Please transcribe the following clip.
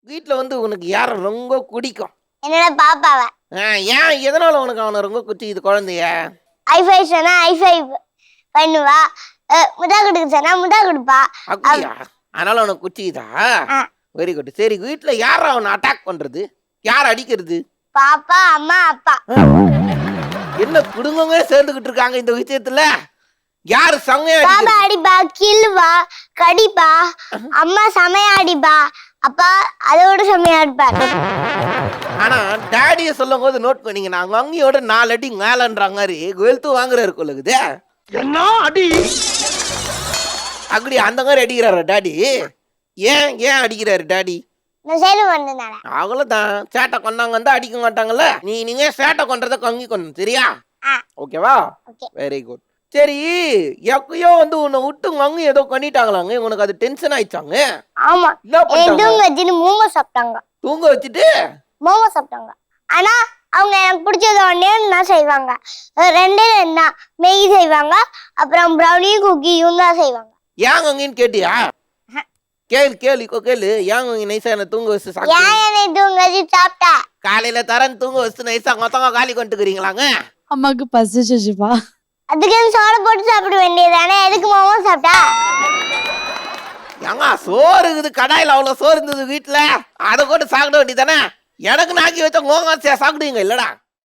வீட்ல வந்து உனக்கு யார ரொம்ப பிடிக்கும்? என்னோட பாப்பாவ. ஏன் எதனால உனக்கு அவன ரொம்ப பிடிக்குது குழந்தைய? ஐஃபை சொன்னா ஐஃபை பண்ணுவா. முத்தா குடுக்க சொன்னா முத்தா குடுப்பா. அப்படியா? அதனால உனக்கு பிடிக்குதா? ஆ. Very good. சரி வீட்ல யார் அவனை அட்டாக் பண்றது? யார் அடிக்கிறது? பாப்பா, அம்மா, அப்பா. என்ன குடும்பமே சேர்ந்துகிட்டு இருக்காங்க இந்த விஷயத்துல? யாரு செம்மையா பாப்பா அடிக்கிறது? அடிப்பா, கிள்ளுவா, கடிப்பா. அம்மா செமையா அடிப்பா. அப்பா அதோட செமையா அடிப்பாரு. ஆனா டாடிய சொல்லும் போது நோட் பண்ணீங்கன்னா மம்மியோட 4 அடி மேலன்ற மாதிரி வெளுத்து வாங்குறாரு கொள்ளுக்குது. என்ன அடி? அப்படி அந்த மாதிரி அடிக்கிறாரா டாடி? ஏன் ஏன் அடிக்கிறாரு டாடி? நான் சேலம் வந்ததுனால. அவ்வளவுதான். சேட்டை கொண்டாங்க வந்து அடிக்க மாட்டாங்கல்ல. நீங்க சேட்டை கொண்டதை கம்மி கொண்டு சரியா? ஆ. ஓகேவா? ஓகே. Very good. சரி எப்பயோ வந்து உன்னை விட்டு மங்கி ஏதோ பண்ணிட்டாங்களாங்க. உனக்கு அது டென்ஷன் ஆயிடுச்சாங்க. ஆமா. என்ன பண்ணிட்டாங்க? தூங்க வச்சுட்டு மோமோ சாப்பிட்டாங்க. தூங்க வச்சுட்டு மோமோ சாப்பிட்டாங்க. ஆனா அவங்க எனக்கு பிடிச்சது ஒண்ணே நான் செய்வாங்க. ரெண்டே ரெண்டு தான். மேகி செய்வாங்க. அப்புறம் ப்ரௌனியும் குக்கியும் தான் செய்வாங்க. ஏன் அங்கன்னு கேட்டியா? கேளு கேளு. ஏன் அங்க நைஸா என்ன தூங்க வச்சு சாப்பிட்டு ஏன் என்னை தூங்க வச்சு சாப்பிட்டா? காலையில தரேன் தூங்க வச்சு நைஸா மொத்தமா காலி கொண்டுக்கிறீங்களாங்க? அம்மாக்கு பசிச்சுச்சுப்பா. அதுக்கு சோறு போட்டு சாப்பிட வேண்டியதானே? எதுக்கு மோமோ சாப்பிட்டா? ஏங்க சோறு இருக்குது கடாயில அவ்வளவு சோறு இருந்தது வீட்டுல. அதை கூட சாப்பிட வேண்டியதானே? எனக்கு நாக்கி வச்ச மோகாசியா சாப்பிடுவீங்க இல்லடா?